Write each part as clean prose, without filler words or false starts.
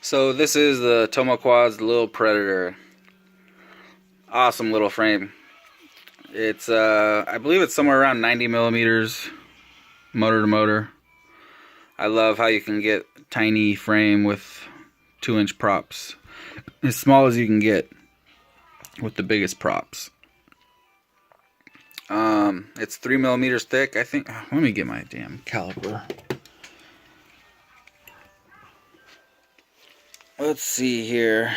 So this is the Tomoquads Little Predator. Awesome little frame. It's I believe it's somewhere around 90 millimeters motor to motor. I love how you can get tiny frame with 2-inch props. As small as you can get with the biggest props. It's 3 millimeters thick, I think. Let me get my damn caliper. Let's see here.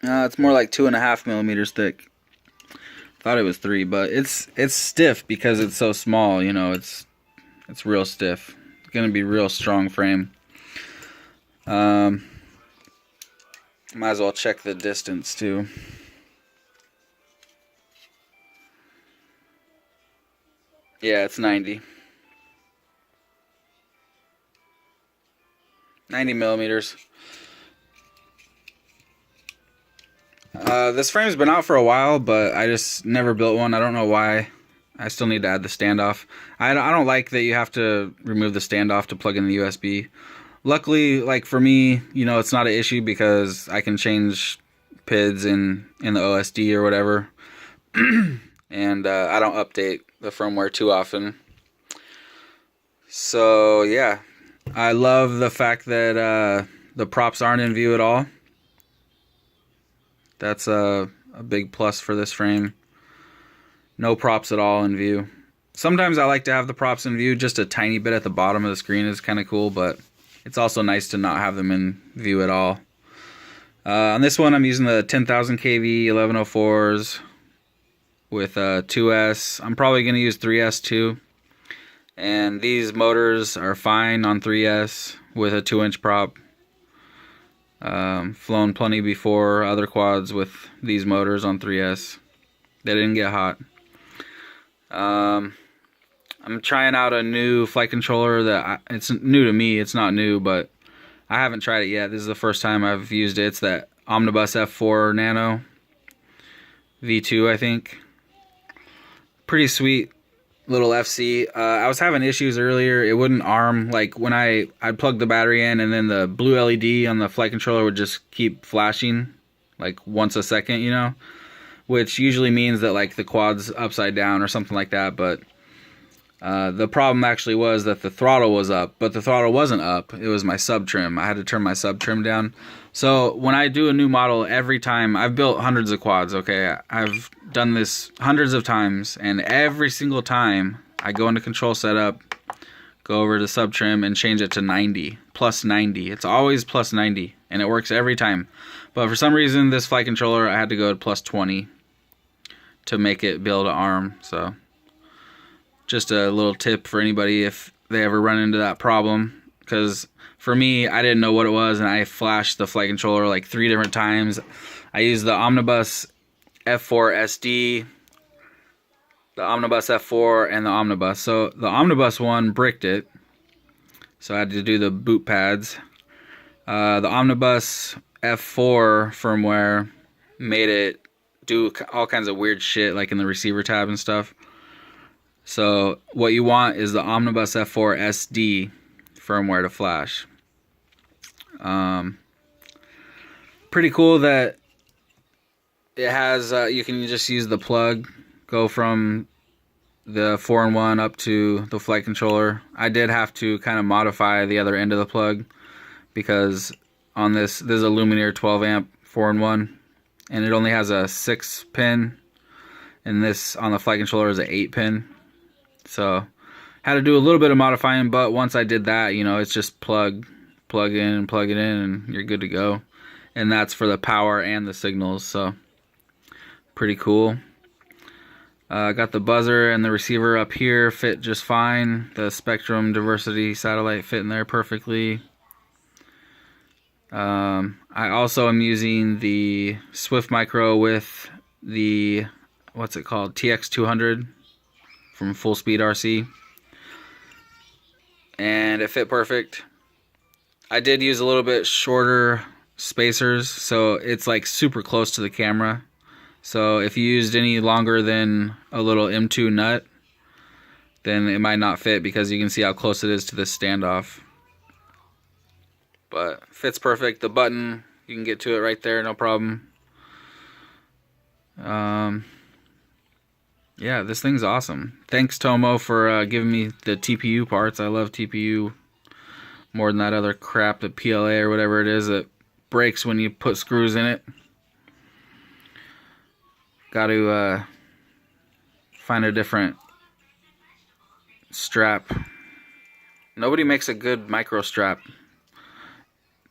It's more like 2.5 millimeters thick. Thought it was 3, but it's stiff because it's so small. You know, it's real stiff. It's gonna be real strong frame. Might as well check the distance too. Yeah, it's 90 millimeters. This frame's been out for a while, but I just never built one. I don't know why. I still need to add the standoff. I don't like that you have to remove the standoff to plug in the USB. Luckily, like for me, you know, it's not an issue because I can change PIDs in the OSD or whatever. And I don't update the firmware too often. So yeah, I love the fact that the props aren't in view at all. That's a big plus for this frame. No props at all in view. Sometimes I like to have the props in view, just a tiny bit at the bottom of the screen is kind of cool, but it's also nice to not have them in view at all. On this one I'm using the 10,000 kV 1104s with 2S. I'm probably going to use 3S too. And these motors are fine on 3S with a 2-inch prop. Flown plenty before other quads with these motors on 3S. They didn't get hot. I'm trying out a new flight controller that it's new to me. It's not new, but I haven't tried it yet. This is the first time I've used it. It's that Omnibus F4 Nano V2, I think. Pretty sweet little FC. I was having issues earlier. It wouldn't arm. Like when I'd plug the battery in, and then the blue LED on the flight controller would just keep flashing like once a second, you know, which usually means that like the quad's upside down or something like that. But the problem actually was that the throttle was up, but the throttle wasn't up. It was my sub trim. I had to turn my sub trim down. So when I do a new model, every time, I've built hundreds of quads, okay? I've done this hundreds of times, and every single time I go into control setup, go over to sub trim and change it to 90, plus 90. It's always plus 90, and it works every time. But for some reason, this flight controller, I had to go to plus 20 to make it be able to arm. So just a little tip for anybody if they ever run into that problem, because for me, I didn't know what it was, and I flashed the flight controller like 3 different times. I used the Omnibus F4 SD, the Omnibus F4, and the Omnibus. So the Omnibus one bricked it, so I had to do the boot pads. The Omnibus F4 firmware made it do all kinds of weird shit, like in the receiver tab and stuff. So what you want is the Omnibus F4 SD firmware to flash. Pretty cool that it has, you can just use the plug, go from the 4-in-1 up to the flight controller. I did have to kind of modify the other end of the plug because on this is a Lumineer 12 amp 4-in-1, and it only has a 6-pin, and this on the flight controller is an 8-pin. So had to do a little bit of modifying, but once I did that, you know, it's just plug in and plug it in, and you're good to go. And that's for the power and the signals, so pretty cool. Got the buzzer and the receiver up here, fit just fine. The Spectrum Diversity satellite fit in there perfectly. I also am using the Swift Micro with the, what's it called, TX200 from Full Speed RC. And it fit perfect. I did use a little bit shorter spacers, so it's like super close to the camera. So if you used any longer than a little M2 nut, then it might not fit because you can see how close it is to this standoff. but fits perfect. The button, you can get to it right there, no problem. Yeah, this thing's awesome. Thanks, Tomo, for giving me the TPU parts. I love TPU more than that other crap, the PLA or whatever it is that breaks when you put screws in it. Got to find a different strap. Nobody makes a good micro strap.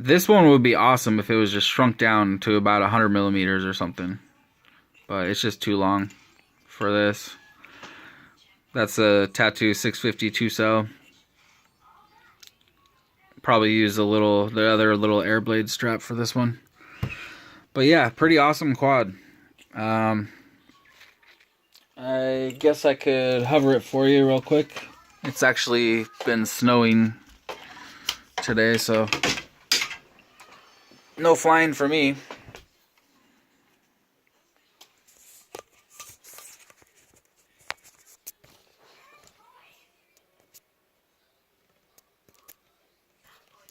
This one would be awesome if it was just shrunk down to about 100 millimeters or something. But it's just too long for this. That's a Tattoo 650 2-cell. Probably use the other little air blade strap for this one. But yeah, pretty awesome quad. I guess I could hover it for you real quick. It's actually been snowing today, so no flying for me.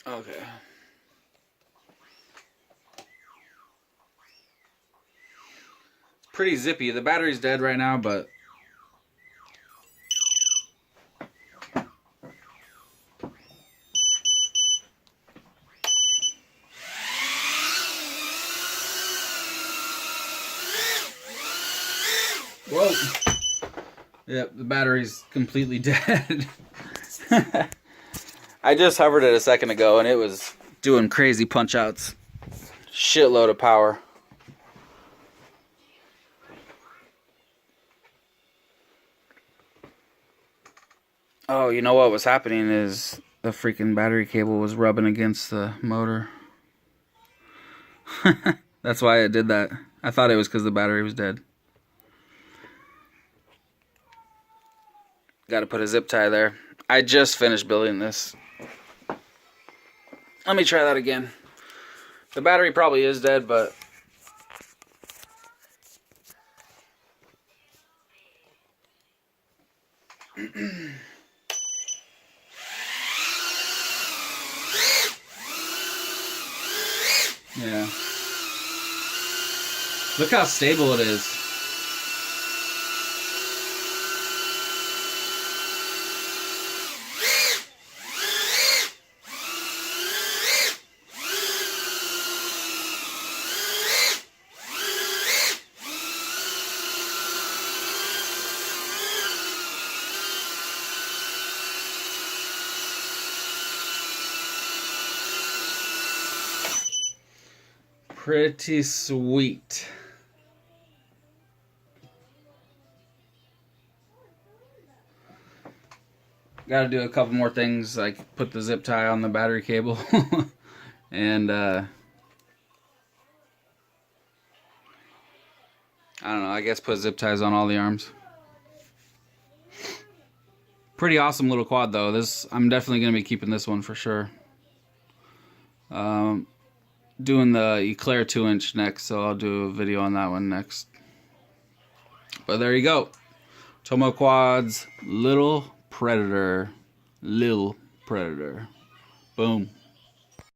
Okay. Pretty zippy. The battery's dead right now, but whoa. Yep, the battery's completely dead. I just hovered it a second ago and it was doing crazy punch outs. Shitload of power. Oh, you know what was happening is the freaking battery cable was rubbing against the motor. That's why it did that. I thought it was because the battery was dead. Got to put a zip tie there. I just finished building this. Let me try that again. The battery probably is dead, but yeah. Look how stable it is. Pretty sweet. Got to do a couple more things, like put the zip tie on the battery cable. And I don't know, I guess put zip ties on all the arms. Pretty awesome little quad though. I'm definitely going to be keeping this one for sure. Doing the Eclair 2-inch next, so I'll do a video on that one next. But there you go. Tomoquads Little Predator. Boom.